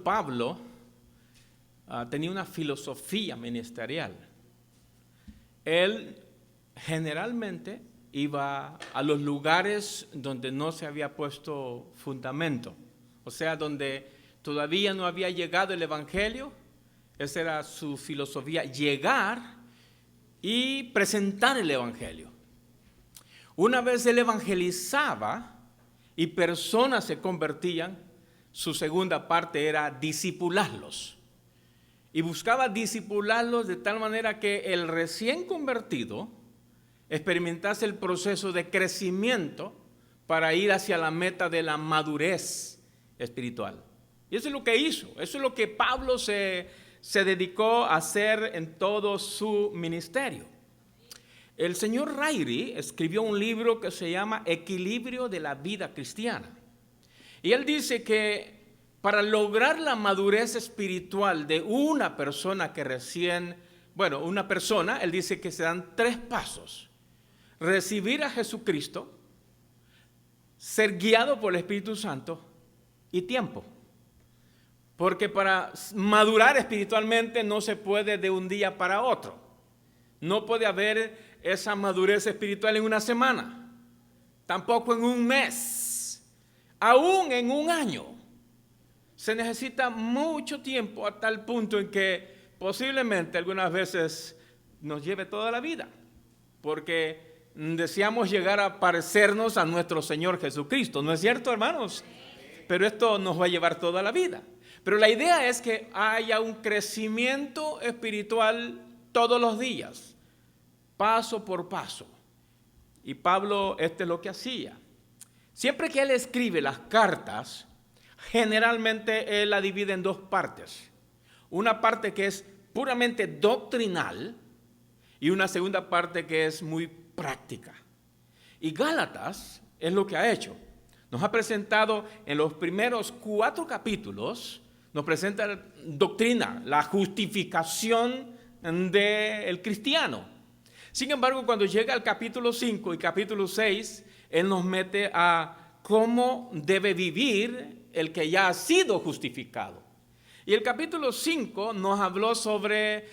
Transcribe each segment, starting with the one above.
Pablo tenía una filosofía ministerial. Él generalmente iba a los lugares donde no se había puesto fundamento, o sea, donde todavía no había llegado el evangelio. Esa era su filosofía, llegar y presentar el evangelio. Una vez él evangelizaba y personas se convertían, su segunda parte era discipularlos. Y buscaba discipularlos de tal manera que el recién convertido experimentase el proceso de crecimiento para ir hacia la meta de la madurez espiritual. Y eso es lo que hizo, eso es lo que Pablo se dedicó a hacer en todo su ministerio. El señor Ryrie escribió un libro que se llama Equilibrio de la vida cristiana. Y él dice que para lograr la madurez espiritual de una persona que él dice que se dan 3 pasos. Recibir a Jesucristo, ser guiado por el Espíritu Santo y tiempo. Porque para madurar espiritualmente no se puede de un día para otro. No puede haber esa madurez espiritual en una semana, tampoco en un mes, aún en un año. Se necesita mucho tiempo a tal punto en que posiblemente algunas veces nos lleve toda la vida, porque deseamos llegar a parecernos a nuestro Señor Jesucristo. ¿No es cierto, hermanos? Pero esto nos va a llevar toda la vida. Pero la idea es que haya un crecimiento espiritual todos los días, paso por paso. Y Pablo, esto es lo que hacía. Siempre que él escribe las cartas, generalmente él la divide en 2 partes. Una parte que es puramente doctrinal y una segunda parte que es muy práctica. Y Gálatas es lo que ha hecho. Nos ha presentado en los primeros 4 capítulos, nos presenta la doctrina, la justificación del cristiano. Sin embargo, cuando llega al capítulo 5 y capítulo 6, él nos mete a cómo debe vivir el que ya ha sido justificado. Y el capítulo 5 nos habló sobre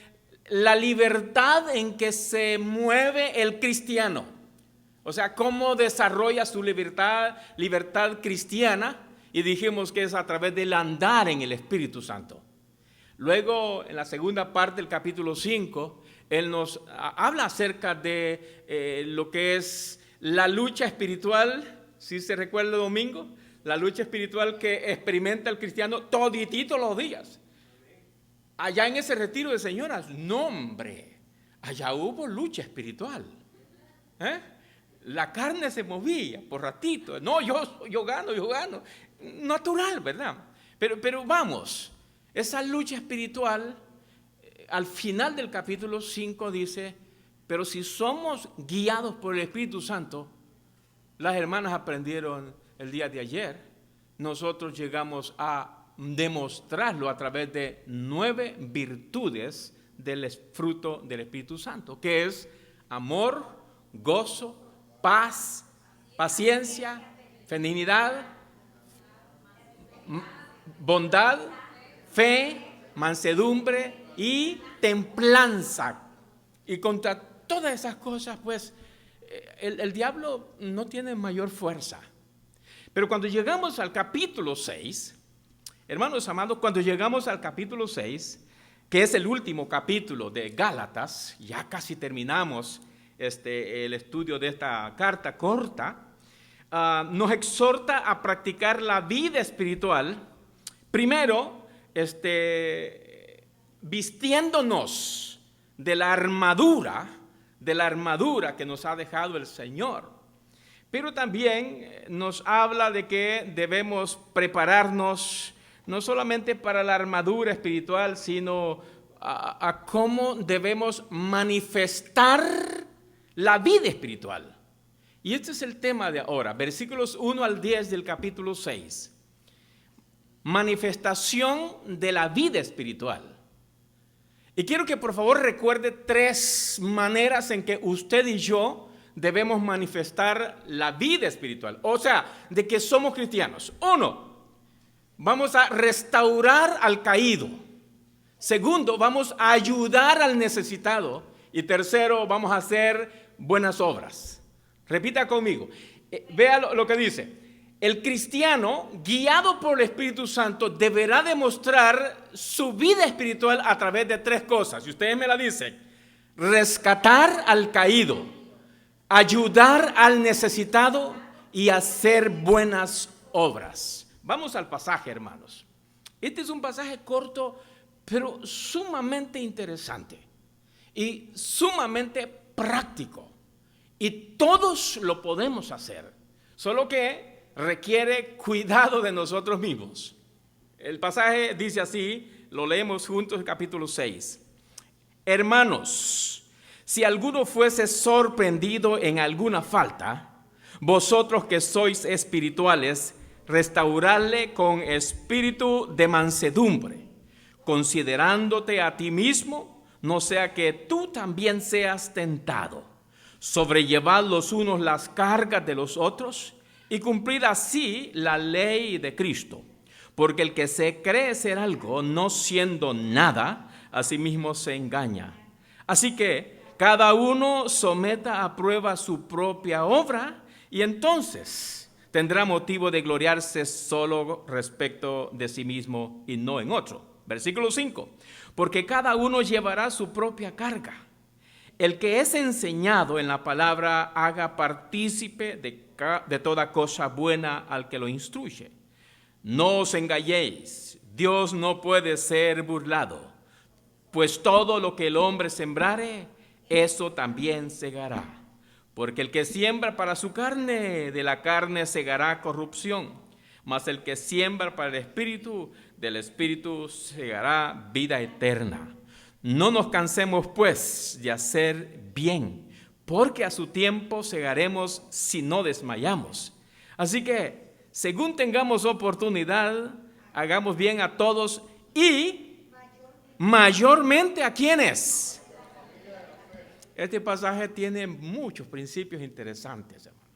la libertad en que se mueve el cristiano. O sea, cómo desarrolla su libertad cristiana, y dijimos que es a través del andar en el Espíritu Santo. Luego, en la segunda parte del capítulo 5, él nos habla acerca de lo que es la lucha espiritual, si se recuerda el domingo, la lucha espiritual que experimenta el cristiano toditito los días. Allá en ese retiro de señoras, no hombre, allá hubo lucha espiritual. La carne se movía por ratito. No, yo gano. Natural, ¿verdad? Pero vamos, esa lucha espiritual, al final del capítulo 5 dice, pero si somos guiados por el Espíritu Santo, las hermanas aprendieron el día de ayer, nosotros llegamos a demostrarlo a través de 9 virtudes del fruto del Espíritu Santo, que es amor, gozo, paz, paciencia, benignidad, bondad, fe, mansedumbre y templanza. Y contra todas esas cosas, pues, el diablo no tiene mayor fuerza. Pero cuando llegamos al capítulo 6, hermanos amados, cuando llegamos al capítulo 6, que es el último capítulo de Gálatas, ya casi terminamos el estudio de esta carta corta, nos exhorta a practicar la vida espiritual, primero, vistiéndonos de la armadura que nos ha dejado el Señor. Pero también nos habla de que debemos prepararnos no solamente para la armadura espiritual, sino a cómo debemos manifestar la vida espiritual. Y este es el tema de ahora, versículos 1 al 10 del capítulo 6. Manifestación de la vida espiritual. Y quiero que por favor recuerde 3 maneras en que usted y yo debemos manifestar la vida espiritual. O sea, de que somos cristianos. 1, vamos a restaurar al caído. Segundo, vamos a ayudar al necesitado. Y tercero, vamos a hacer buenas obras. Repita conmigo. Vea lo que dice. El cristiano, guiado por el Espíritu Santo, deberá demostrar su vida espiritual a través de tres cosas. Y ustedes me la dicen. Rescatar al caído, ayudar al necesitado y hacer buenas obras. Vamos al pasaje, hermanos. Este es un pasaje corto, pero sumamente interesante y sumamente práctico. Y todos lo podemos hacer, solo que requiere cuidado de nosotros mismos. El pasaje dice así, lo leemos juntos, capítulo 6. Hermanos, si alguno fuese sorprendido en alguna falta, vosotros que sois espirituales, restauradle con espíritu de mansedumbre, considerándote a ti mismo, no sea que tú también seas tentado. Sobrellevad los unos las cargas de los otros y cumplid así la ley de Cristo. Porque el que se cree ser algo, no siendo nada, a sí mismo se engaña. Así que cada uno someta a prueba su propia obra y entonces tendrá motivo de gloriarse solo respecto de sí mismo y no en otro. Versículo 5. Porque cada uno llevará su propia carga. El que es enseñado en la palabra haga partícipe de toda cosa buena al que lo instruye. No os engañéis, Dios no puede ser burlado, pues todo lo que el hombre sembrare, eso también segará. Porque el que siembra para su carne, de la carne segará corrupción, mas el que siembra para el Espíritu, del Espíritu segará vida eterna. No nos cansemos, pues, de hacer bien, porque a su tiempo segaremos si no desmayamos. Así que, según tengamos oportunidad, hagamos bien a todos y mayormente a quienes. Este pasaje tiene muchos principios interesantes, hermano.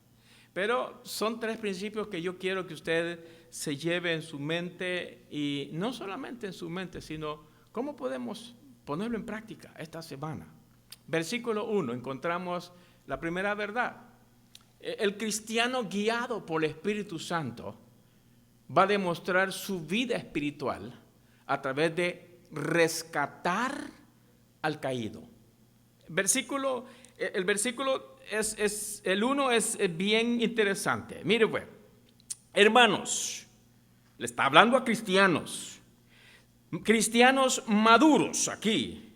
Pero son tres principios que yo quiero que usted se lleve en su mente, y no solamente en su mente, sino cómo podemos ponerlo en práctica esta semana. Versículo 1, encontramos la primera verdad. El cristiano guiado por el Espíritu Santo va a demostrar su vida espiritual a través de rescatar al caído. El versículo el 1 es bien interesante. Mire, pues, hermanos, le está hablando a cristianos maduros aquí.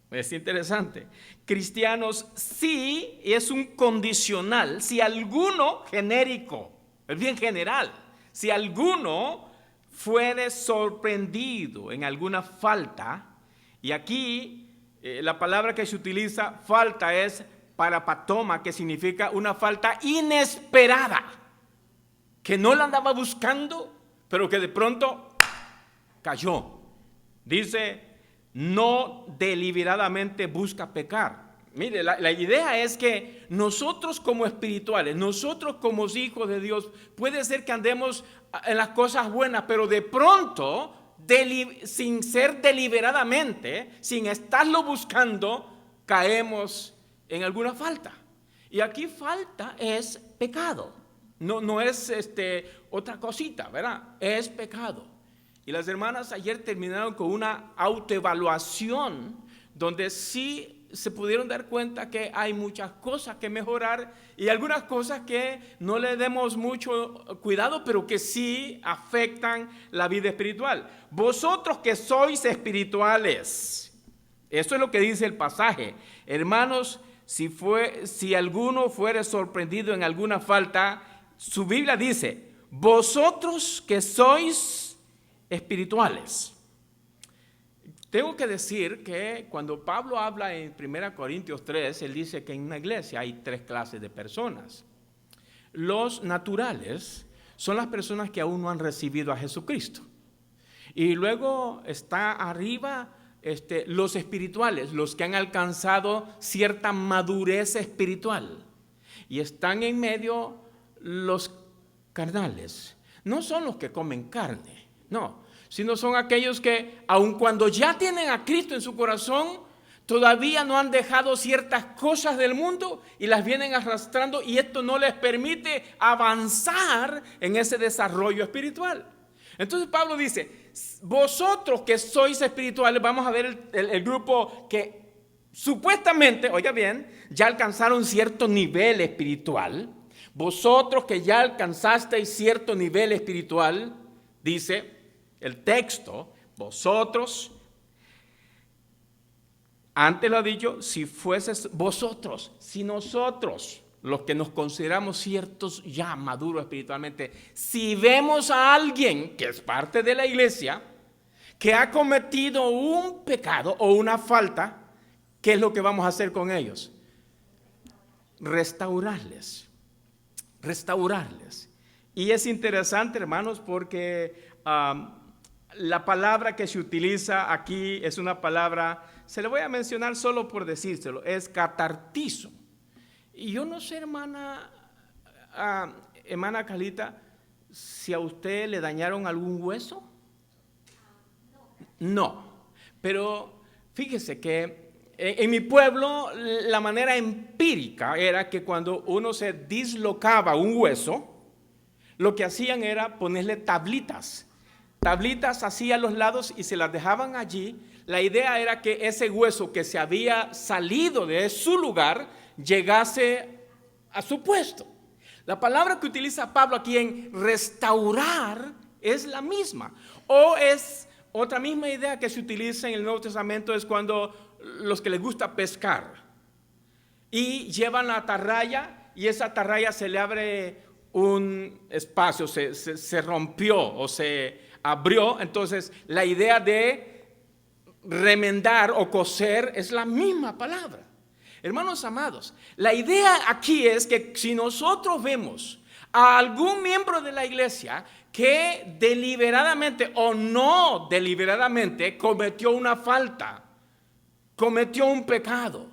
Es interesante. Cristianos, sí, es un condicional. Si alguno, genérico, es bien general. Si alguno fuere sorprendido en alguna falta, y aquí la palabra que se utiliza, falta, es parapatoma, que significa una falta inesperada, que no la andaba buscando, pero que de pronto cayó. Dice, no deliberadamente busca pecar. Mire, la idea es que nosotros como espirituales, nosotros como hijos de Dios, puede ser que andemos en las cosas buenas, pero de pronto, sin ser deliberadamente, sin estarlo buscando, caemos en alguna falta. Y aquí falta es pecado. No es otra cosita, ¿verdad? Es pecado. Y las hermanas ayer terminaron con una autoevaluación donde sí se pudieron dar cuenta que hay muchas cosas que mejorar y algunas cosas que no le demos mucho cuidado, pero que sí afectan la vida espiritual. Vosotros que sois espirituales, esto es lo que dice el pasaje. Hermanos, si alguno fuere sorprendido en alguna falta, su Biblia dice, vosotros que sois espirituales. Tengo que decir que cuando Pablo habla en 1 Corintios 3, él dice que en una iglesia hay tres clases de personas. Los naturales son las personas que aún no han recibido a Jesucristo. Y luego está arriba los espirituales, los que han alcanzado cierta madurez espiritual. Y están en medio los carnales. no son los que comen carne, no, sino son aquellos que, aun cuando ya tienen a Cristo en su corazón, todavía no han dejado ciertas cosas del mundo y las vienen arrastrando, y esto no les permite avanzar en ese desarrollo espiritual. Entonces Pablo dice, vosotros que sois espirituales, vamos a ver el grupo que supuestamente, oiga bien, ya alcanzaron cierto nivel espiritual. Vosotros que ya alcanzasteis cierto nivel espiritual, dice el texto, vosotros, antes lo ha dicho, si fueses vosotros, si nosotros, los que nos consideramos ciertos ya maduros espiritualmente, si vemos a alguien que es parte de la iglesia, que ha cometido un pecado o una falta, ¿qué es lo que vamos a hacer con ellos? Restaurarles. Y es interesante, hermanos, porque la palabra que se utiliza aquí es una palabra, se le voy a mencionar solo por decírselo, es catartizo. Y yo no sé, hermana Calita, si a usted le dañaron algún hueso. No, pero fíjese que en mi pueblo la manera empírica era que cuando uno se dislocaba un hueso, lo que hacían era ponerle tablitas así a los lados y se las dejaban allí. La idea era que ese hueso que se había salido de su lugar llegase a su puesto. La palabra que utiliza Pablo aquí en restaurar es la misma, o es otra misma idea que se utiliza en el Nuevo Testamento, es cuando los que les gusta pescar y llevan la atarraya y esa atarraya se le abre un espacio, se rompió o se abrió. Entonces la idea de remendar o coser es la misma palabra. Hermanos amados, la idea aquí es que si nosotros vemos a algún miembro de la iglesia que deliberadamente o no deliberadamente cometió una falta, cometió un pecado,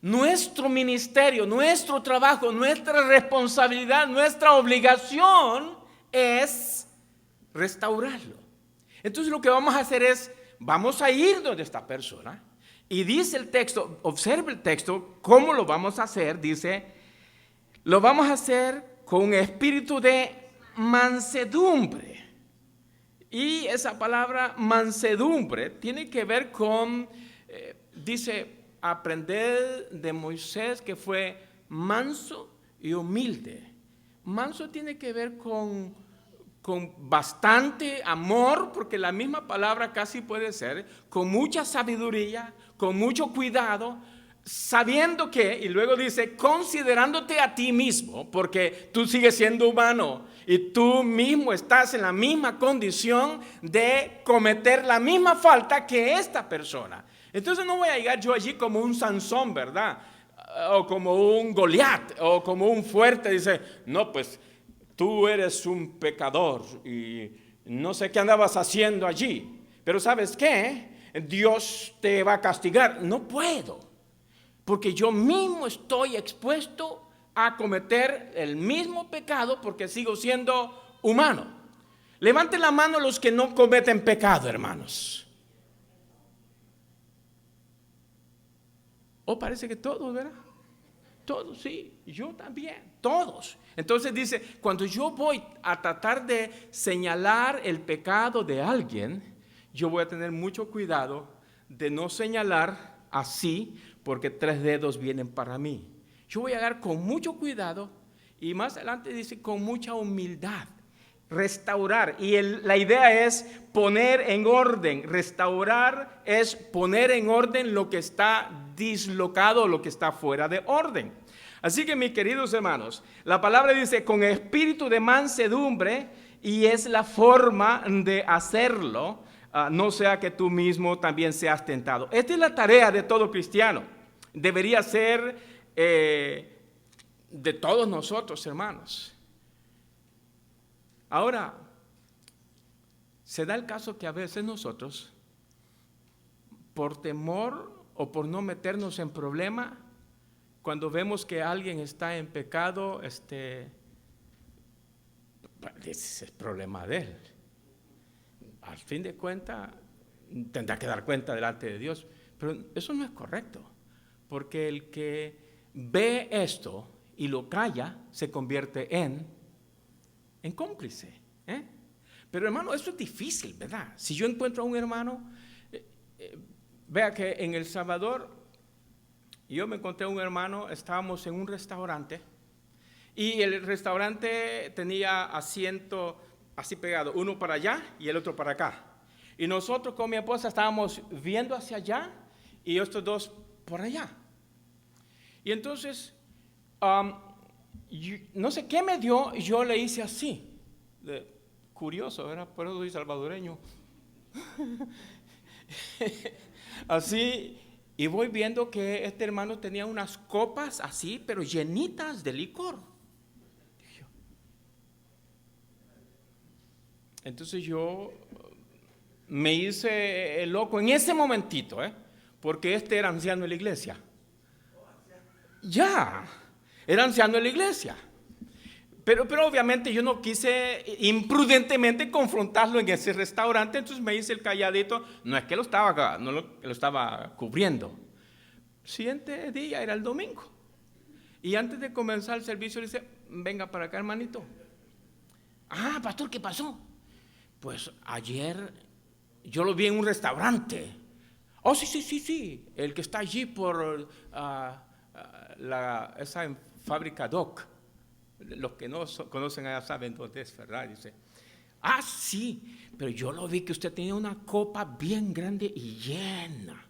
nuestro ministerio, nuestro trabajo, nuestra responsabilidad, nuestra obligación es restaurarlo. Entonces lo que vamos a hacer es, vamos a ir donde esta persona, y dice el texto, observe el texto, ¿cómo lo vamos a hacer? Dice, lo vamos a hacer con un espíritu de mansedumbre. Y esa palabra mansedumbre tiene que ver con, dice, aprender de Moisés que fue manso y humilde. Manso tiene que ver con bastante amor, porque la misma palabra casi puede ser, con mucha sabiduría, con mucho cuidado, sabiendo que, y luego dice, considerándote a ti mismo, porque tú sigues siendo humano y tú mismo estás en la misma condición de cometer la misma falta que esta persona. Entonces no voy a llegar yo allí como un Sansón, ¿verdad? O como un Goliat, o como un fuerte, dice, no, pues tú eres un pecador y no sé qué andabas haciendo allí, pero ¿sabes qué? Dios te va a castigar. No puedo, porque yo mismo estoy expuesto a cometer el mismo pecado porque sigo siendo humano. Levanten la mano los que no cometen pecado, hermanos. Oh, parece que todos, ¿verdad? Todos, sí, yo también, todos. Entonces dice, cuando yo voy a tratar de señalar el pecado de alguien, yo voy a tener mucho cuidado de no señalar así, porque 3 dedos vienen para mí. Yo voy a dar con mucho cuidado, y más adelante dice con mucha humildad, restaurar. Y la idea es poner en orden. Restaurar es poner en orden lo que está dislocado, lo que está fuera de orden. Así que, mis queridos hermanos, la palabra dice con espíritu de mansedumbre, y es la forma de hacerlo, no sea que tú mismo también seas tentado. Esta es la tarea de todo cristiano. Debería ser de todos nosotros, hermanos. Ahora, se da el caso que a veces nosotros, por temor o por no meternos en problema, cuando vemos que alguien está en pecado, ese es problema de él. Al fin de cuentas, tendrá que dar cuenta delante de Dios. Pero eso no es correcto, porque el que ve esto y lo calla se convierte en cómplice. Pero hermano, eso es difícil, ¿verdad? Si yo encuentro a un hermano, vea que en El Salvador, yo me encontré a un hermano, estábamos en un restaurante y el restaurante tenía asiento así pegado, uno para allá y el otro para acá. Y nosotros con mi esposa estábamos viendo hacia allá y estos dos por allá. Y entonces, no sé qué me dio, y yo le hice así. Curioso, ¿verdad? Por eso soy salvadoreño. Así, y voy viendo que este hermano tenía unas copas así, pero llenitas de licor. Entonces yo me hice el loco en ese momentito, porque este era anciano en la iglesia. Ya, era anciano en la iglesia. Pero obviamente yo no quise imprudentemente confrontarlo en ese restaurante, entonces me hice el calladito. No es que lo estaba cubriendo. El siguiente día era el domingo. Y antes de comenzar el servicio le dice, venga para acá, hermanito. Ah, pastor, ¿qué pasó? Pues ayer yo lo vi en un restaurante. Oh, sí, el que está allí por esa fábrica Doc. Los que no conocen allá saben dónde es, ¿verdad? Dice, ah, sí, pero yo lo vi que usted tenía una copa bien grande y llena.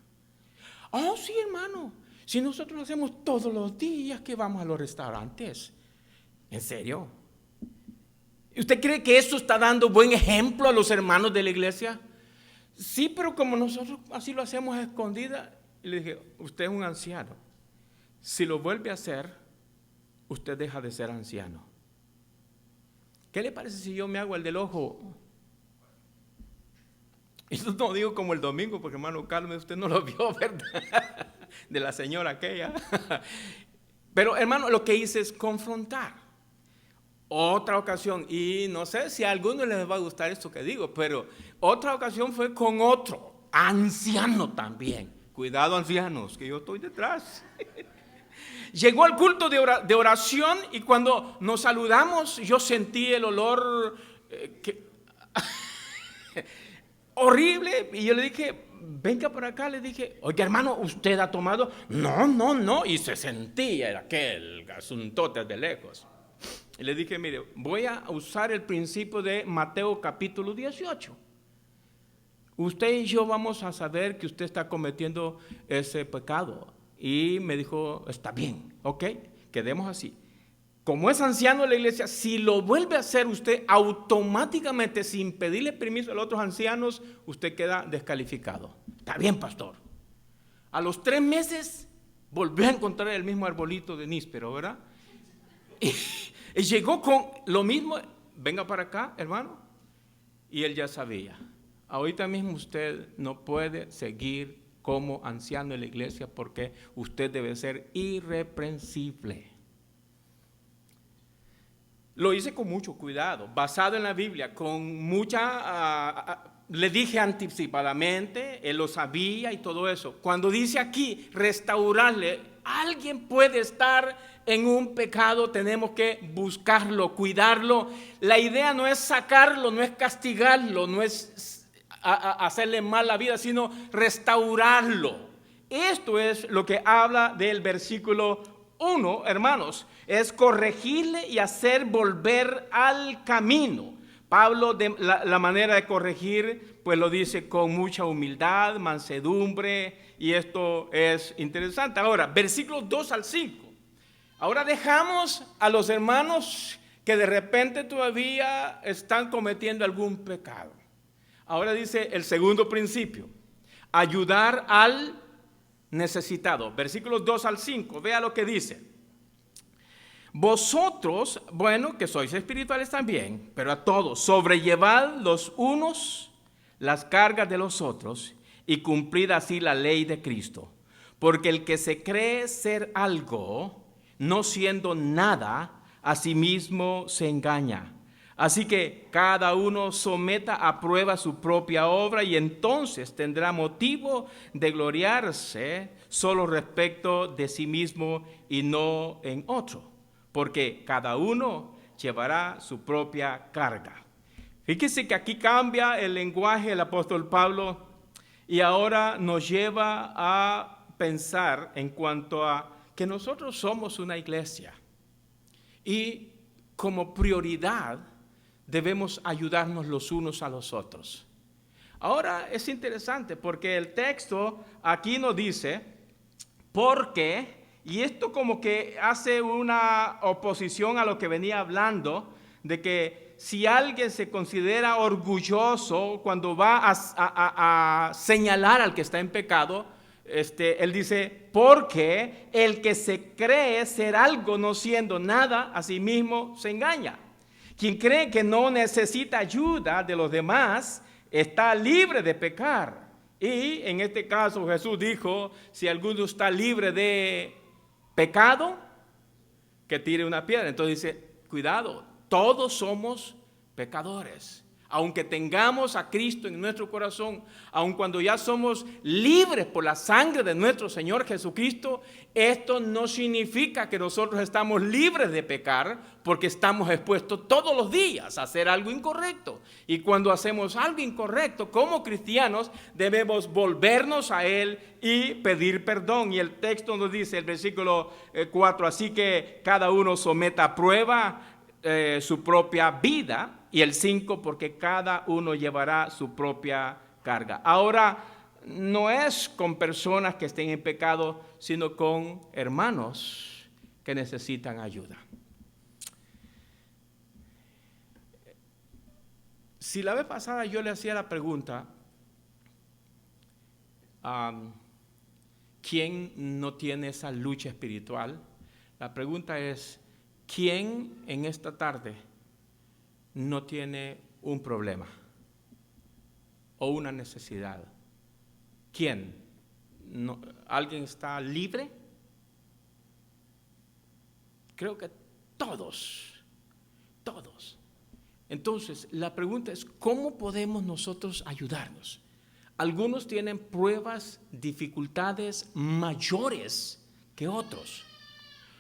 Oh, sí, hermano, si nosotros lo hacemos todos los días que vamos a los restaurantes. ¿En serio? ¿Usted cree que eso está dando buen ejemplo a los hermanos de la iglesia? Sí, pero como nosotros así lo hacemos a escondidas. Y le dije, usted es un anciano. Si lo vuelve a hacer, usted deja de ser anciano. ¿Qué le parece si yo me hago el del ojo? Y no digo como el domingo, porque hermano Carmen, usted no lo vio, ¿verdad? De la señora aquella. Pero hermano, lo que hice es confrontar. Otra ocasión, y no sé si a alguno les va a gustar esto que digo, pero otra ocasión fue con otro anciano también. Cuidado, ancianos, que yo estoy detrás. Llegó al culto de oración y cuando nos saludamos yo sentí el olor horrible y yo le dije, venga por acá, le dije, oiga hermano, ¿usted ha tomado? No, y se sentía aquel asuntote de lejos. Y le dije, mire, voy a usar el principio de Mateo capítulo 18. Usted y yo vamos a saber que usted está cometiendo ese pecado. Y me dijo, está bien, ok, quedemos así. Como es anciano de la iglesia, si lo vuelve a hacer usted automáticamente, sin pedirle permiso a los otros ancianos, usted queda descalificado. Está bien, pastor. A los 3 meses volvió a encontrar el mismo arbolito de níspero, ¿verdad? Y llegó con lo mismo, venga para acá, hermano. Y él ya sabía. Ahorita mismo usted no puede seguir como anciano en la iglesia porque usted debe ser irreprensible. Lo hice con mucho cuidado, basado en la Biblia, con mucha, le dije anticipadamente, él lo sabía y todo eso. Cuando dice aquí restaurarle, alguien puede estar en un pecado, tenemos que buscarlo, cuidarlo. La idea no es sacarlo, no es castigarlo, no es hacerle mal la vida, sino restaurarlo. Esto es lo que habla del versículo 1, hermanos, es corregirle y hacer volver al camino. Pablo, la manera de corregir, pues lo dice con mucha humildad, mansedumbre, y esto es interesante. Ahora, versículos 2 al 5. Ahora dejamos a los hermanos que de repente todavía están cometiendo algún pecado. Ahora dice el segundo principio, ayudar al necesitado. Versículos 2 al 5, vea lo que dice. Vosotros, bueno, que sois espirituales también, pero a todos, sobrellevad los unos las cargas de los otros y cumplid así la ley de Cristo. Porque el que se cree ser algo, no siendo nada, a sí mismo se engaña. Así que cada uno someta a prueba su propia obra y entonces tendrá motivo de gloriarse solo respecto de sí mismo y no en otro, porque cada uno llevará su propia carga. Fíjese que aquí cambia el lenguaje el apóstol Pablo y ahora nos lleva a pensar en cuanto a que nosotros somos una iglesia y como prioridad debemos ayudarnos los unos a los otros. Ahora es interesante porque el texto aquí nos dice, porque, y esto como que hace una oposición a lo que venía hablando, de que si alguien se considera orgulloso cuando va a señalar al que está en pecado, él dice, porque el que se cree ser algo no siendo nada, a sí mismo se engaña. Quien cree que no necesita ayuda de los demás está libre de pecar. Y en este caso Jesús dijo, si alguno está libre de pecado, que tire una piedra. Entonces dice, cuidado, todos somos pecadores. Aunque tengamos a Cristo en nuestro corazón, aun cuando ya somos libres por la sangre de nuestro Señor Jesucristo, esto no significa que nosotros estamos libres de pecar, porque estamos expuestos todos los días a hacer algo incorrecto. Y cuando hacemos algo incorrecto, como cristianos, debemos volvernos a Él y pedir perdón. Y el texto nos dice, el versículo 4, así que cada uno someta a prueba su propia vida, y el 5, porque cada uno llevará su propia carga. Ahora, no es con personas que estén en pecado, sino con hermanos que necesitan ayuda. Si la vez pasada yo le hacía la pregunta, ¿quién no tiene esa lucha espiritual? La pregunta es, ¿quién en esta tarde no tiene un problema o una necesidad? ¿Quién? ¿Alguien está libre? Creo que todos. Entonces, la pregunta es, ¿cómo podemos nosotros ayudarnos? Algunos tienen pruebas, dificultades mayores que otros.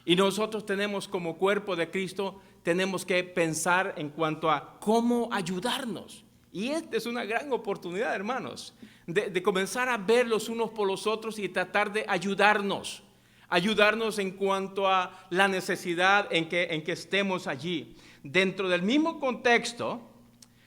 Y nosotros tenemos como cuerpo de Cristo, tenemos que pensar en cuanto a cómo ayudarnos. Y esta es una gran oportunidad, hermanos, de comenzar a ver los unos por los otros y tratar de ayudarnos en cuanto a la necesidad en que estemos allí. Dentro del mismo contexto,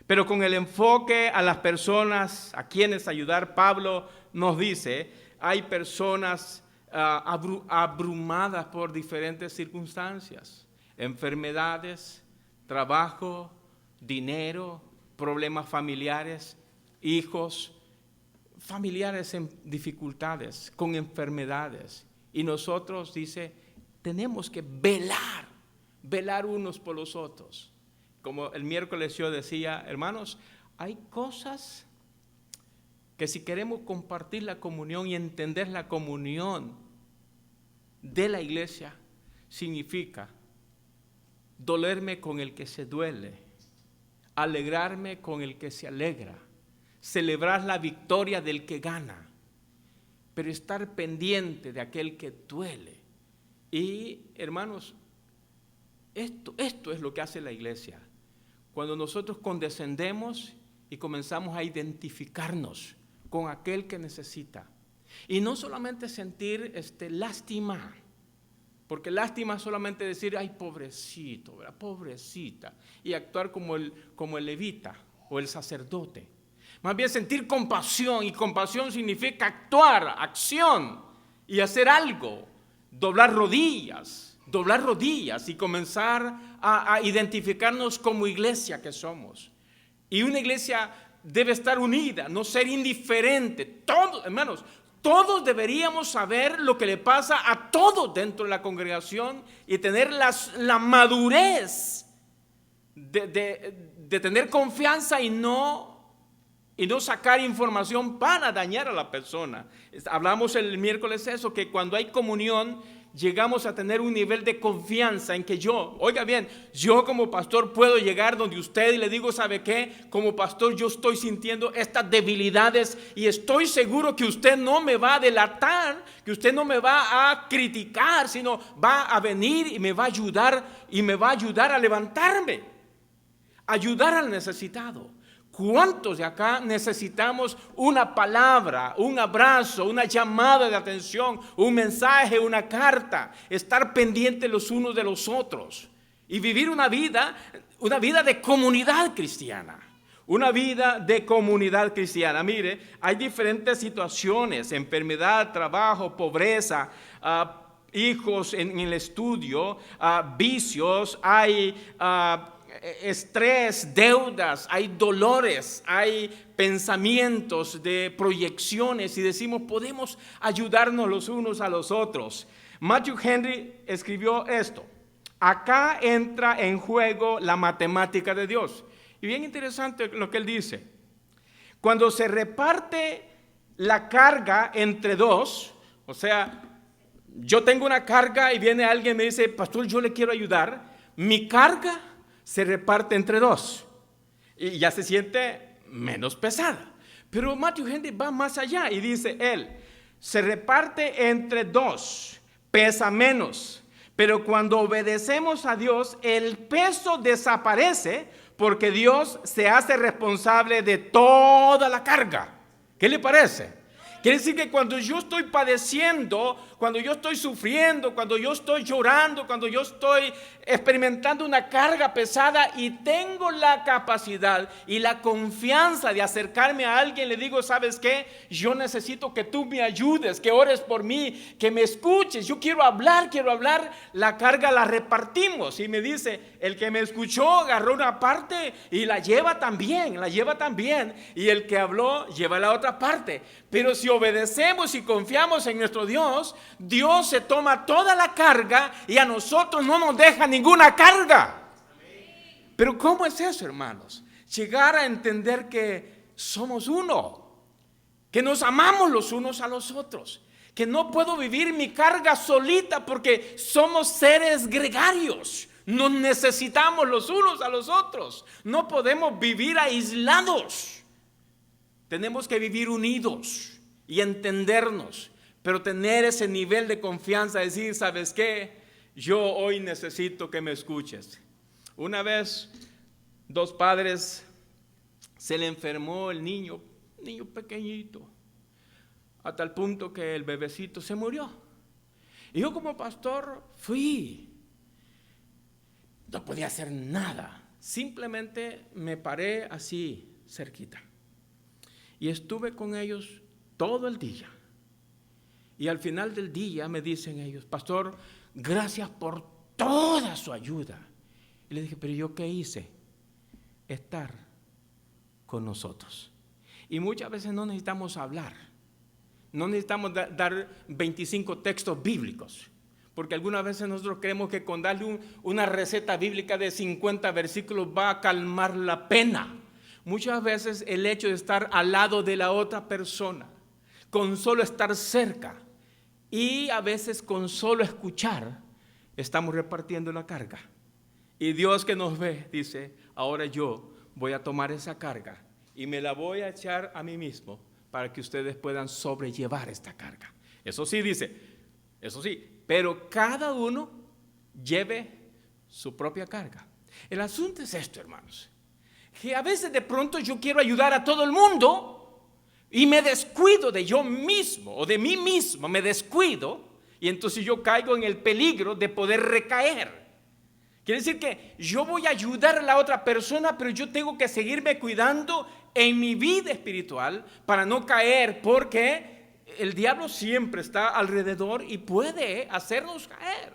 pero con el enfoque a las personas a quienes ayudar, Pablo nos dice, hay personas abrumadas por diferentes circunstancias, enfermedades, trabajo, dinero, problemas familiares, hijos, familiares en dificultades, con enfermedades. Y nosotros, dice, tenemos que velar unos por los otros. Como el miércoles yo decía, hermanos, hay cosas que si queremos compartir la comunión y entender la comunión de la iglesia, significa dolerme con el que se duele, alegrarme con el que se alegra, celebrar la victoria del que gana, pero estar pendiente de aquel que duele. Y hermanos, esto es lo que hace la iglesia. Cuando nosotros condescendemos y comenzamos a identificarnos con aquel que necesita. Y no solamente sentir lástima, porque lástima es solamente decir, ay, pobrecito, ¿verdad? Pobrecita, y actuar como el levita o el sacerdote. Más bien sentir compasión, y compasión significa actuar, acción, y hacer algo, doblar rodillas y comenzar a identificarnos como iglesia que somos. Y una iglesia debe estar unida, no ser indiferente. Todos, hermanos, todos deberíamos saber lo que le pasa a todos dentro de la congregación y tener la madurez de tener confianza y no sacar información para dañar a la persona. Hablamos el miércoles eso, que cuando hay comunión, llegamos a tener un nivel de confianza en que oiga bien, yo como pastor puedo llegar donde usted y le digo, ¿sabe qué? Como pastor yo estoy sintiendo estas debilidades y estoy seguro que usted no me va a delatar, que usted no me va a criticar, sino va a venir y me va a ayudar a levantarme, ayudar al necesitado. ¿Cuántos de acá necesitamos una palabra, un abrazo, una llamada de atención, un mensaje, una carta? Estar pendientes los unos de los otros y vivir una vida de comunidad cristiana. Una vida de comunidad cristiana. Mire, hay diferentes situaciones: enfermedad, trabajo, pobreza, hijos en el estudio, vicios, hay estrés, deudas, hay dolores, hay pensamientos de proyecciones y decimos, podemos ayudarnos los unos a los otros. Matthew Henry escribió esto: acá entra en juego la matemática de Dios. Y bien interesante lo que él dice: cuando se reparte la carga entre dos, o sea, yo tengo una carga y viene alguien y me dice, pastor, yo le quiero ayudar, mi carga se reparte entre dos y ya se siente menos pesada. Pero Matthew Henry va más allá y dice él, se reparte entre dos, pesa menos, pero cuando obedecemos a Dios el peso desaparece porque Dios se hace responsable de toda la carga. ¿Qué le parece? Quiere decir que cuando yo estoy padeciendo, cuando yo estoy sufriendo, cuando yo estoy llorando, cuando yo estoy experimentando una carga pesada y tengo la capacidad y la confianza de acercarme a alguien, le digo, ¿sabes qué? Yo necesito que tú me ayudes, que ores por mí, que me escuches. Yo quiero hablar, la carga la repartimos. Y me dice, el que me escuchó agarró una parte y la lleva también. Y el que habló lleva la otra parte. Pero si obedecemos y confiamos en nuestro Dios, Dios se toma toda la carga y a nosotros no nos deja ninguna carga. Pero ¿cómo es eso, hermanos? Llegar a entender que somos uno, que nos amamos los unos a los otros, que no puedo vivir mi carga solita porque somos seres gregarios. Nos necesitamos los unos a los otros. No podemos vivir aislados. Tenemos que vivir unidos y entendernos, pero tener ese nivel de confianza, decir, ¿sabes qué? Yo hoy necesito que me escuches. Una vez, dos padres, se le enfermó el niño pequeñito, a tal punto que el bebecito se murió. Y yo como pastor fui. No podía hacer nada, simplemente me paré así cerquita. Y estuve con ellos todo el día. Y al final del día me dicen ellos, pastor, gracias por toda su ayuda. Y le dije, pero ¿yo qué hice? Estar con nosotros. Y muchas veces no necesitamos hablar. No necesitamos dar 25 textos bíblicos. Porque algunas veces nosotros creemos que con darle una receta bíblica de 50 versículos va a calmar la pena. Muchas veces el hecho de estar al lado de la otra persona, con solo estar cerca y a veces con solo escuchar, estamos repartiendo la carga. Y Dios que nos ve dice, ahora yo voy a tomar esa carga y me la voy a echar a mí mismo para que ustedes puedan sobrellevar esta carga. Eso sí, dice, eso sí, pero cada uno lleve su propia carga. El asunto es esto, hermanos, que a veces de pronto yo quiero ayudar a todo el mundo y me descuido de yo mismo o de mí mismo, me descuido y entonces yo caigo en el peligro de poder recaer. Quiere decir que yo voy a ayudar a la otra persona, pero yo tengo que seguirme cuidando en mi vida espiritual para no caer, porque el diablo siempre está alrededor y puede hacernos caer.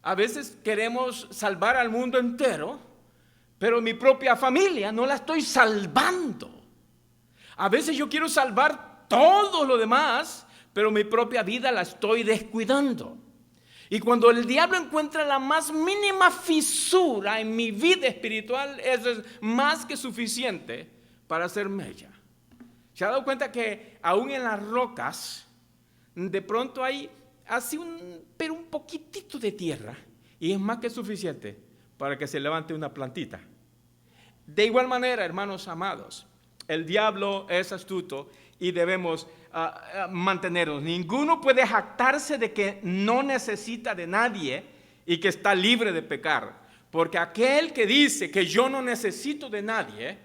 A veces queremos salvar al mundo entero, pero mi propia familia no la estoy salvando. A veces yo quiero salvar todo lo demás, pero mi propia vida la estoy descuidando. Y cuando el diablo encuentra la más mínima fisura en mi vida espiritual, eso es más que suficiente para hacer mella. ¿Se ha dado cuenta que aún en las rocas, de pronto hay así pero un poquitito de tierra y es más que suficiente para que se levante una plantita. De igual manera, hermanos amados, el diablo es astuto y debemos mantenernos. Ninguno puede jactarse de que no necesita de nadie y que está libre de pecar. Porque aquel que dice que yo no necesito de nadie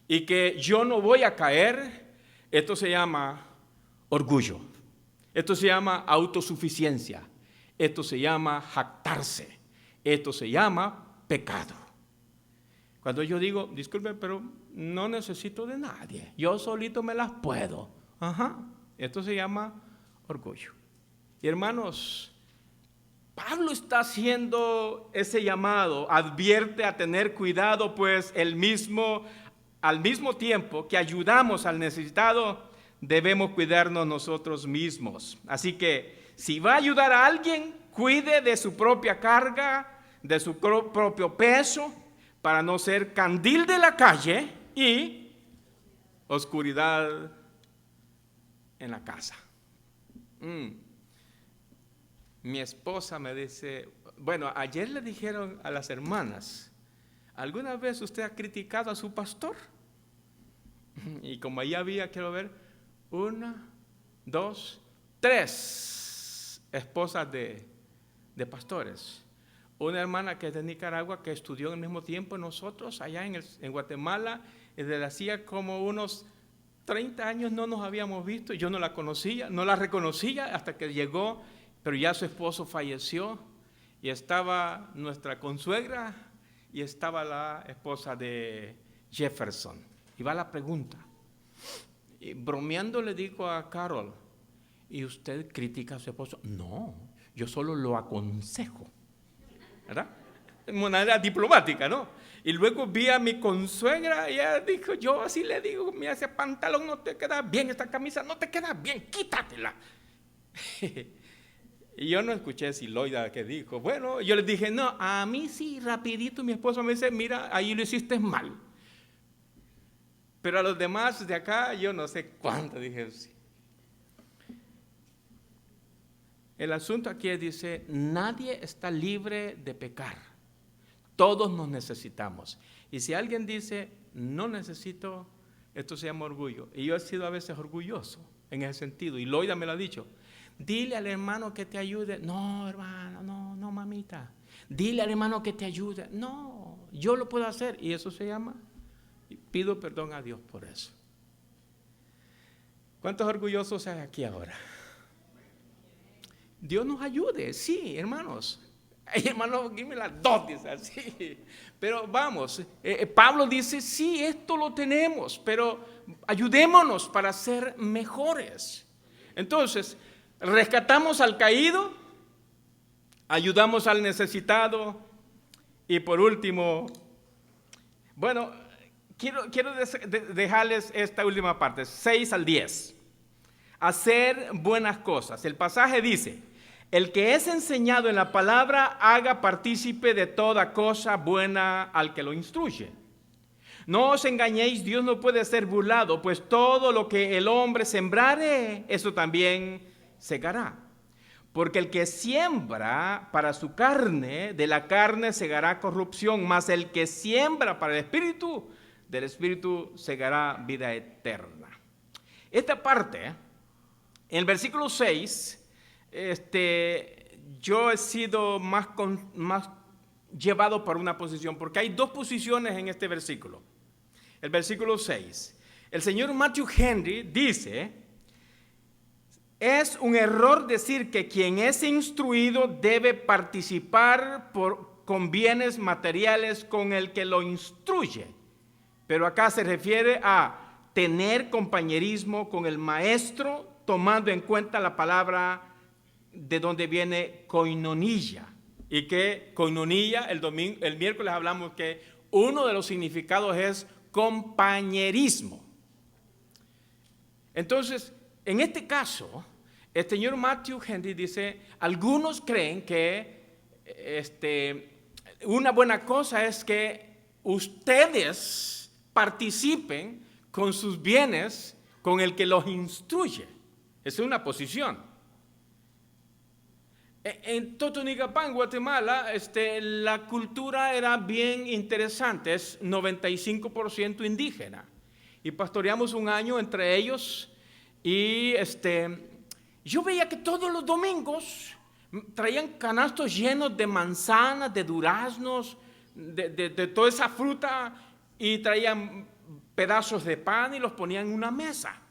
y que yo no voy a caer, esto se llama orgullo. Esto se llama autosuficiencia. Esto se llama jactarse. Esto se llama pecado. Cuando yo digo, disculpen, pero no necesito de nadie, yo solito me las puedo. Esto se llama orgullo. Y hermanos, Pablo está haciendo ese llamado, advierte a tener cuidado, pues al mismo tiempo que ayudamos al necesitado, debemos cuidarnos nosotros mismos. Así que si va a ayudar a alguien, cuide de su propia carga, de su propio peso, para no ser candil de la calle y oscuridad en la casa. Mi esposa me dice, bueno, ayer le dijeron a las hermanas, ¿alguna vez usted ha criticado a su pastor? Y como ahí había, quiero ver, 1, 2, 3 esposas de pastores. Una hermana que es de Nicaragua, que estudió al mismo tiempo nosotros allá en Guatemala, desde hacía como unos 30 años no nos habíamos visto, yo no la conocía, no la reconocía hasta que llegó, pero ya su esposo falleció y estaba nuestra consuegra y estaba la esposa de Jefferson. Y va la pregunta, y bromeando le digo a Carol, ¿y usted critica a su esposo? No, yo solo lo aconsejo, ¿verdad? De manera diplomática, ¿no? Y luego vi a mi consuegra y ella dijo, yo así le digo, mira, ese pantalón no te queda bien, esta camisa no te queda bien, quítatela. Y yo no escuché si Loida que dijo, bueno, yo le dije, no, a mí sí, rapidito mi esposo me dice, mira, ahí lo hiciste mal. Pero a los demás de acá, yo no sé cuánto, dije, sí. El asunto aquí dice, nadie está libre de pecar. Todos nos necesitamos. Y si alguien dice, no necesito, esto se llama orgullo. Y yo he sido a veces orgulloso en ese sentido. Y Loida me lo ha dicho. Dile al hermano que te ayude. No, hermano, no, mamita. Dile al hermano que te ayude. No, yo lo puedo hacer. Y eso se llama, y pido perdón a Dios por eso. ¿Cuántos orgullosos hay aquí ahora? Dios nos ayude, sí, hermanos. Ay, hermano, dime las dos, dice así. Pero vamos, Pablo dice, sí, esto lo tenemos, pero ayudémonos para ser mejores. Entonces, rescatamos al caído, ayudamos al necesitado y por último, bueno, quiero dejarles esta última parte, 6 al 10. Hacer buenas cosas. El pasaje dice, el que es enseñado en la palabra, haga partícipe de toda cosa buena al que lo instruye. No os engañéis, Dios no puede ser burlado, pues todo lo que el hombre sembrare, eso también segará. Porque el que siembra para su carne, de la carne segará corrupción, mas el que siembra para el espíritu, del espíritu segará vida eterna. Esta parte, en el versículo 6, yo he sido más llevado por una posición, porque hay dos posiciones en este versículo. El versículo 6, el señor Matthew Henry dice, es un error decir que quien es instruido debe participar con bienes materiales con el que lo instruye, pero acá se refiere a tener compañerismo con el maestro, tomando en cuenta la palabra de donde viene koinonía, y que koinonía, el miércoles hablamos que uno de los significados es compañerismo. Entonces, en este caso, el señor Matthew Henry dice, algunos creen que una buena cosa es que ustedes participen con sus bienes con el que los instruye. Esa es una posición. En Totonicapán, Guatemala, la cultura era bien interesante, es 95% indígena. Y pastoreamos un año entre ellos y yo veía que todos los domingos traían canastos llenos de manzanas, de duraznos, de toda esa fruta, y traían pedazos de pan y los ponían en una mesa.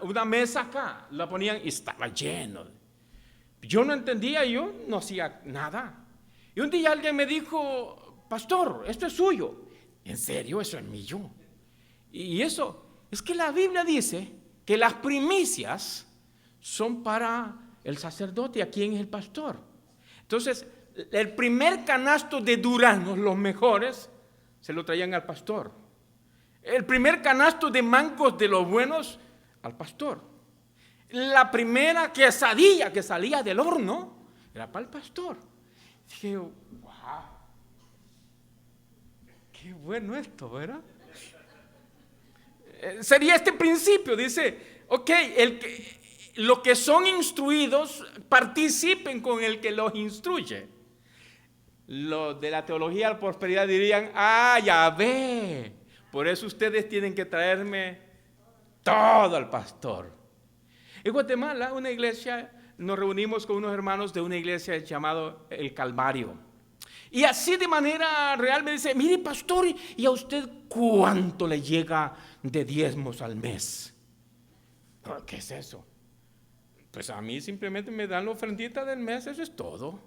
Una mesa acá, la ponían y estaba lleno. Yo no entendía, yo no hacía nada. Y un día alguien me dijo: pastor, esto es suyo. ¿En serio? Eso es mío. Y eso, es que la Biblia dice que las primicias son para el sacerdote, ¿a quién es el pastor? Entonces, el primer canasto de duraznos, los mejores, se lo traían al pastor. El primer canasto de mangos de los buenos, al pastor. La primera quesadilla que salía del horno era para el pastor. Dije, wow, qué bueno esto, ¿verdad? Sería este principio, dice, ok, los que son instruidos participen con el que los instruye. Los de la teología de la prosperidad dirían: ya ve, por eso ustedes tienen que traerme todo al pastor. En Guatemala, una iglesia, nos reunimos con unos hermanos de una iglesia llamado El Calvario. Y así de manera real me dice: mire, pastor, ¿y a usted cuánto le llega de diezmos al mes? ¿Qué es eso? Pues a mí simplemente me dan la ofrendita del mes, eso es todo.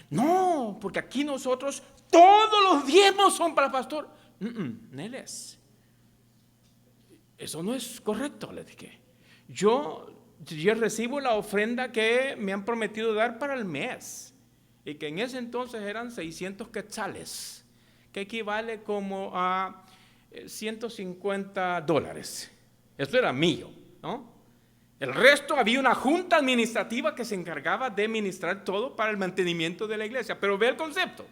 No, porque aquí nosotros todos los diezmos son para el pastor. Neles, eso no es correcto, le dije. Yo recibo la ofrenda que me han prometido dar para el mes, y que en ese entonces eran 600 quetzales, que equivale como a $150. Esto era mío, ¿no? El resto, había una junta administrativa que se encargaba de administrar todo para el mantenimiento de la iglesia. Pero ve el concepto.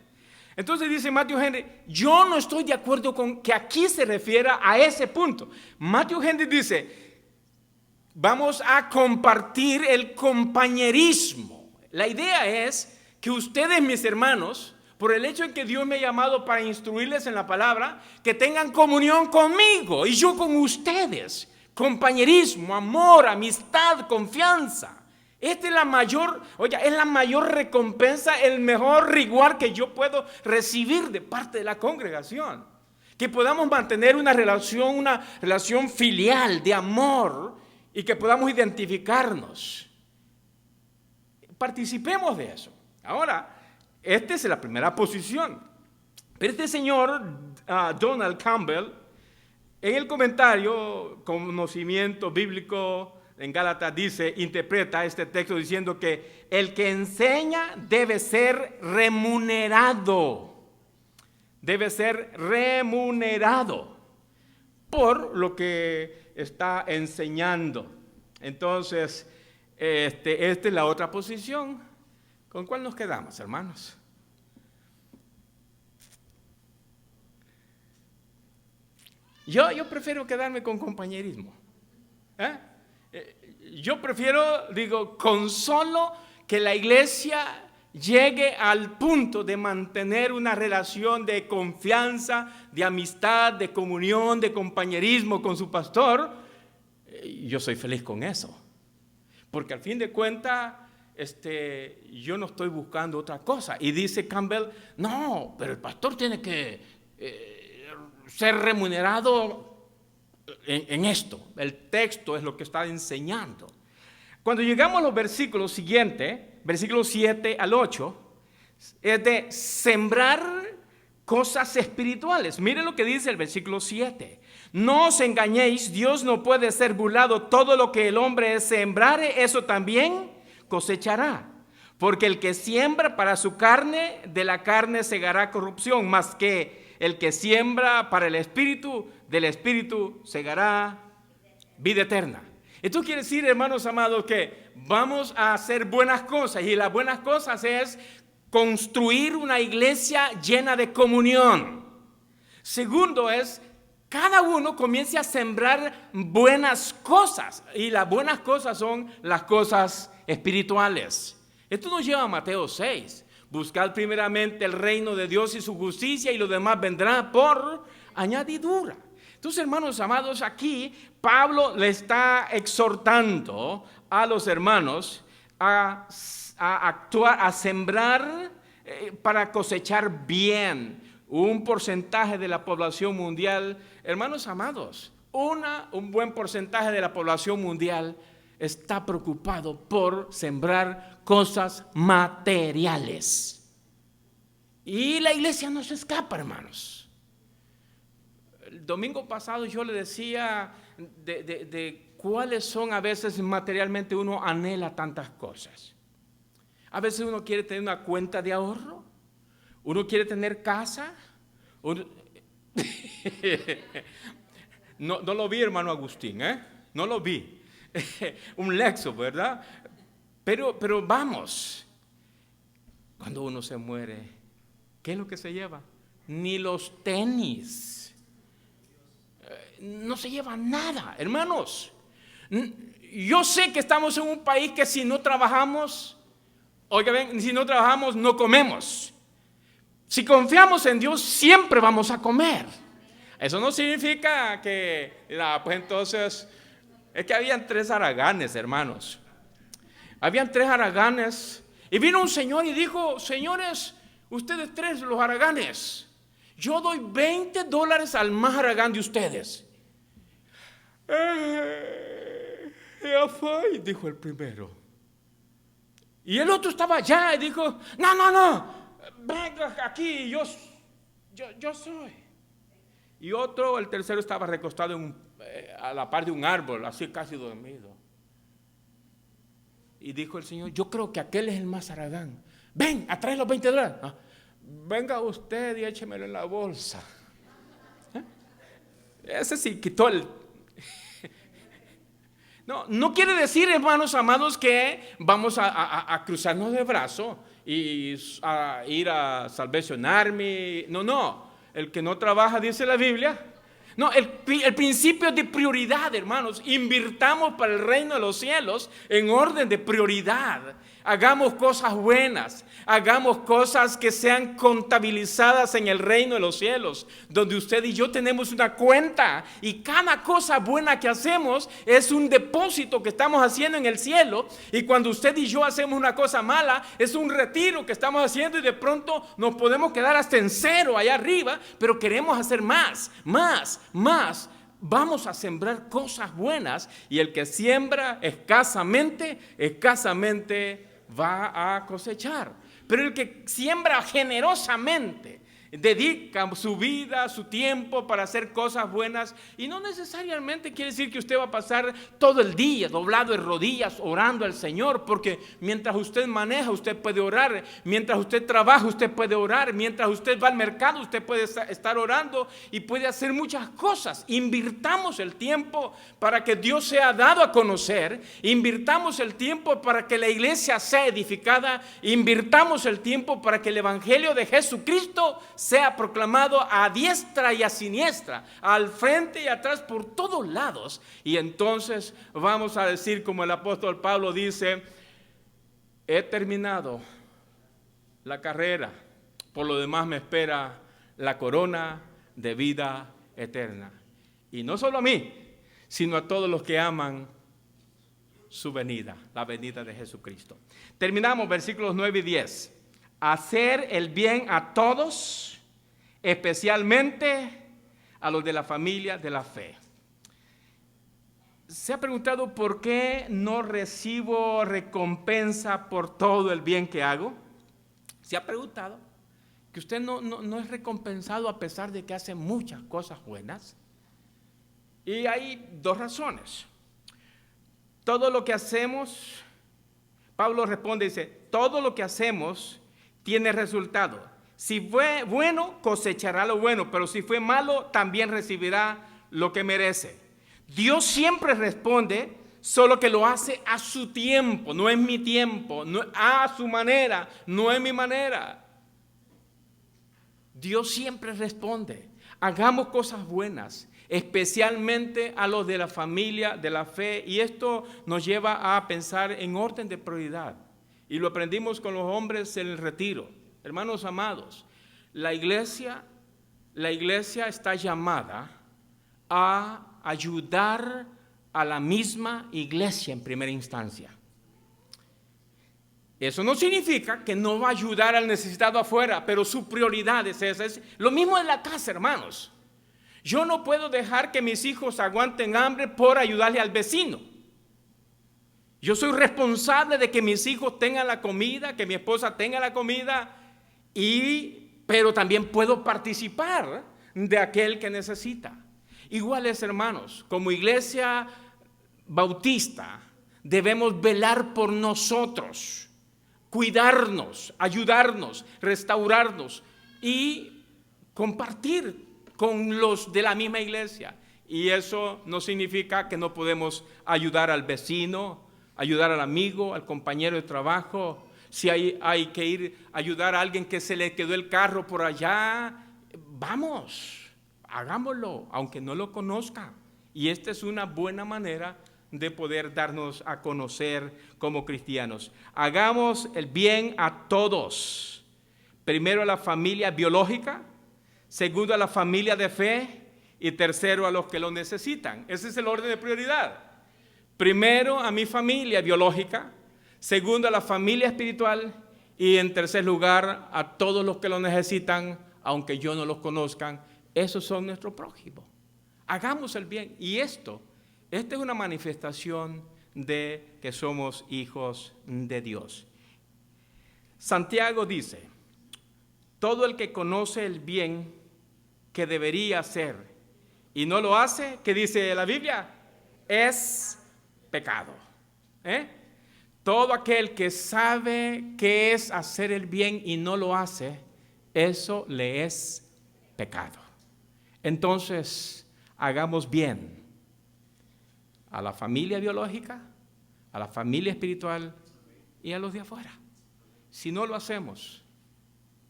Entonces dice Matthew Henry: yo no estoy de acuerdo con que aquí se refiera a ese punto. Matthew Henry dice: vamos a compartir el compañerismo. La idea es que ustedes, mis hermanos, por el hecho de que Dios me ha llamado para instruirles en la palabra, que tengan comunión conmigo y yo con ustedes. Compañerismo, amor, amistad, confianza. Esta es la mayor, es la mayor recompensa, el mejor reward que yo puedo recibir de parte de la congregación. Que podamos mantener una relación filial de amor, y que podamos identificarnos. Participemos de eso. Ahora, esta es la primera posición. Pero este señor, Donald Campbell, en el comentario Conocimiento Bíblico en Gálatas, interpreta este texto diciendo que el que enseña debe ser remunerado. Debe ser remunerado por lo que está enseñando. Entonces, esta es la otra posición. ¿Con cuál nos quedamos, hermanos? Yo prefiero quedarme con compañerismo. Yo prefiero, con solo que la iglesia llegue al punto de mantener una relación de confianza, de amistad, de comunión, de compañerismo con su pastor, yo soy feliz con eso. Porque al fin de cuentas, yo no estoy buscando otra cosa. Y dice Campbell: no, pero el pastor tiene que ser remunerado en esto. El texto es lo que está enseñando. Cuando llegamos a los versículos siguientes, versículos 7 al 8, es de sembrar cosas espirituales. Miren lo que dice el versículo 7. No os engañéis, Dios no puede ser burlado. Todo lo que el hombre sembrare, eso también cosechará. Porque el que siembra para su carne, de la carne segará corrupción, mas que el que siembra para el Espíritu, del Espíritu segará vida eterna. Esto quiere decir, hermanos amados, que vamos a hacer buenas cosas, y las buenas cosas es construir una iglesia llena de comunión. Segundo es, cada uno comience a sembrar buenas cosas, y las buenas cosas son las cosas espirituales. Esto nos lleva a Mateo 6. Buscad primeramente el reino de Dios y su justicia y lo demás vendrá por añadidura. Entonces, hermanos amados, aquí Pablo le está exhortando a los hermanos a actuar, a sembrar para cosechar bien. Un porcentaje de la población mundial, hermanos amados, un buen porcentaje de la población mundial está preocupado por sembrar cosas materiales. Y la iglesia no se escapa, hermanos. El domingo pasado yo le decía de cuáles son a veces materialmente uno anhela tantas cosas. A veces uno quiere tener una cuenta de ahorro, uno quiere tener casa. No lo vi, hermano Agustín, no lo vi. Un Lexus, ¿verdad? Pero vamos, cuando uno se muere, ¿qué es lo que se lleva? Ni los tenis. No se lleva nada, hermanos. Yo sé que estamos en un país que si no trabajamos, oiga bien, si no trabajamos no comemos. Si confiamos en Dios siempre vamos a comer. Eso no significa que, pues entonces, es que habían 3 haraganes, hermanos. Habían 3 haraganes y vino un señor y dijo: señores, ustedes 3 los haraganes, yo doy $20 al más haragán de ustedes. Ya fue, dijo el primero. Y el otro estaba allá y dijo: no, venga aquí, yo soy. Y otro, el tercero, estaba recostado a la par de un árbol, así casi dormido. Y dijo el Señor: yo creo que aquel es el más haragán. Ven, atrae los $20. Venga usted y échemelo en la bolsa. Ese sí quitó el... No quiere decir, hermanos amados, que vamos a cruzarnos de brazo y a ir a Salvation Army. No. El que no trabaja, dice la Biblia. No, el principio de prioridad, hermanos. Invirtamos para el reino de los cielos en orden de prioridad. Hagamos cosas buenas, hagamos cosas que sean contabilizadas en el reino de los cielos, donde usted y yo tenemos una cuenta y cada cosa buena que hacemos es un depósito que estamos haciendo en el cielo. Y cuando usted y yo hacemos una cosa mala, es un retiro que estamos haciendo y de pronto nos podemos quedar hasta en 0 allá arriba, pero queremos hacer más. Vamos a sembrar cosas buenas, y el que siembra escasamente va a cosechar. Pero el que siembra generosamente, dedica su vida, su tiempo para hacer cosas buenas, y no necesariamente quiere decir que usted va a pasar todo el día doblado de rodillas orando al Señor, porque mientras usted maneja usted puede orar, mientras usted trabaja usted puede orar, mientras usted va al mercado usted puede estar orando y puede hacer muchas cosas. Invirtamos el tiempo para que Dios sea dado a conocer, invirtamos el tiempo para que la iglesia sea edificada, invirtamos el tiempo para que el evangelio de Jesucristo sea proclamado a diestra y a siniestra, al frente y atrás, por todos lados. Y entonces vamos a decir, como el apóstol Pablo dice: he terminado la carrera, por lo demás me espera la corona de vida eterna. Y no solo a mí, sino a todos los que aman su venida, la venida de Jesucristo. Terminamos versículos 9 y 10. Hacer el bien a todos, especialmente a los de la familia de la fe. ¿Se ha preguntado por qué no recibo recompensa por todo el bien que hago? ¿Se ha preguntado que usted no es recompensado a pesar de que hace muchas cosas buenas? Y hay 2 razones. Todo lo que hacemos, Pablo responde y dice: todo lo que hacemos tiene resultado. Si fue bueno, cosechará lo bueno, pero si fue malo, también recibirá lo que merece. Dios siempre responde, solo que lo hace a su tiempo, no es mi tiempo, no, a su manera, no es mi manera. Dios siempre responde. Hagamos cosas buenas, especialmente a los de la familia de la fe, y esto nos lleva a pensar en orden de prioridad. y lo aprendimos con los hombres en el retiro. Hermanos amados, la iglesia está llamada a ayudar a la misma iglesia en primera instancia. Eso no significa que no va a ayudar al necesitado afuera, pero su prioridad es esa. Es lo mismo en la casa, hermanos. Yo no puedo dejar que mis hijos aguanten hambre por ayudarle al vecino. Yo soy responsable de que mis hijos tengan la comida, que mi esposa tenga la comida, pero también puedo participar de aquel que necesita. Igual es, hermanos, como iglesia bautista debemos velar por nosotros, cuidarnos, ayudarnos, restaurarnos y compartir con los de la misma iglesia. Y eso no significa que no podemos ayudar al vecino, ayudar al amigo, al compañero de trabajo. Si hay que ir a ayudar a alguien que se le quedó el carro por allá, vamos, hagámoslo, aunque no lo conozca. Y esta es una buena manera de poder darnos a conocer como cristianos. Hagamos el bien a todos. Primero a la familia biológica, segundo a la familia de fe y tercero a los que lo necesitan. Ese es el orden de prioridad. Primero a mi familia biológica, segundo a la familia espiritual y en tercer lugar a todos los que lo necesitan, aunque yo no los conozcan. Esos son nuestros prójimos. Hagamos el bien. Y esta es una manifestación de que somos hijos de Dios. Santiago dice, todo el que conoce el bien que debería hacer y no lo hace, ¿qué dice la Biblia? Es pecado. Todo aquel que sabe qué es hacer el bien y no lo hace, eso le es pecado. Entonces, hagamos bien a la familia biológica, a la familia espiritual y a los de afuera. Si no lo hacemos,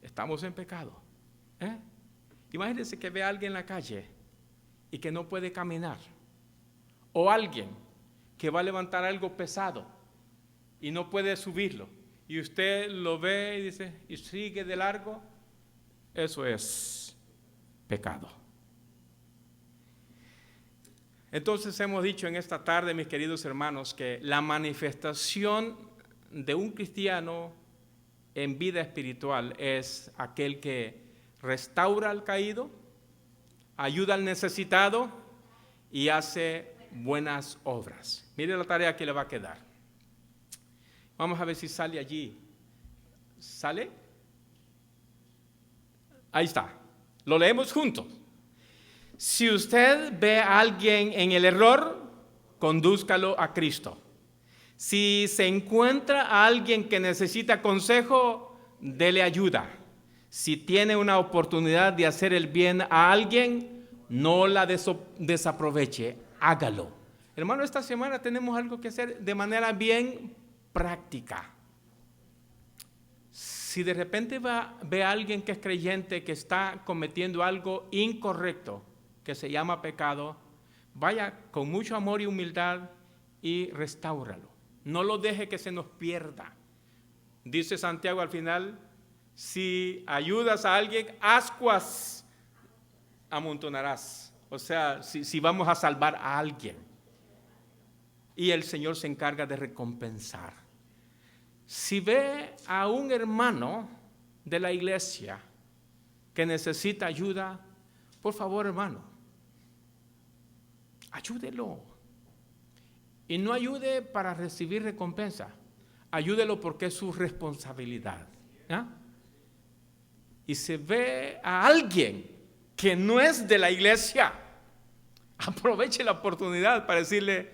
estamos en pecado. Imagínense que ve a alguien en la calle y que no puede caminar, o alguien que va a levantar algo pesado y no puede subirlo, y usted lo ve y dice, y sigue de largo, eso es pecado. Entonces hemos dicho en esta tarde, mis queridos hermanos, que la manifestación de un cristiano en vida espiritual es aquel que restaura al caído, ayuda al necesitado y hace buenas obras. Mire la tarea que le va a quedar. Vamos a ver si sale allí. ¿Sale? Ahí está. Lo leemos juntos. Si usted ve a alguien en el error, condúzcalo a Cristo. Si se encuentra a alguien que necesita consejo, dele ayuda. Si tiene una oportunidad de hacer el bien a alguien, no la desaproveche, hágalo. Hermano, esta semana tenemos algo que hacer de manera bien práctica. Si de repente ve a alguien que es creyente, que está cometiendo algo incorrecto, que se llama pecado, vaya con mucho amor y humildad y restáuralo. No lo deje que se nos pierda. Dice Santiago al final, si ayudas a alguien, ascuas amontonarás. O sea, si vamos a salvar a alguien. Y el Señor se encarga de recompensar. Si ve a un hermano de la iglesia que necesita ayuda, por favor, hermano, ayúdelo. Y no ayude para recibir recompensa, ayúdelo porque es su responsabilidad. Y se ve a alguien que no es de la iglesia, aproveche la oportunidad para decirle,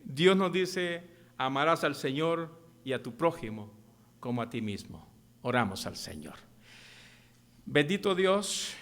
Dios nos dice, amarás al Señor y a tu prójimo como a ti mismo. Oramos al Señor. Bendito Dios,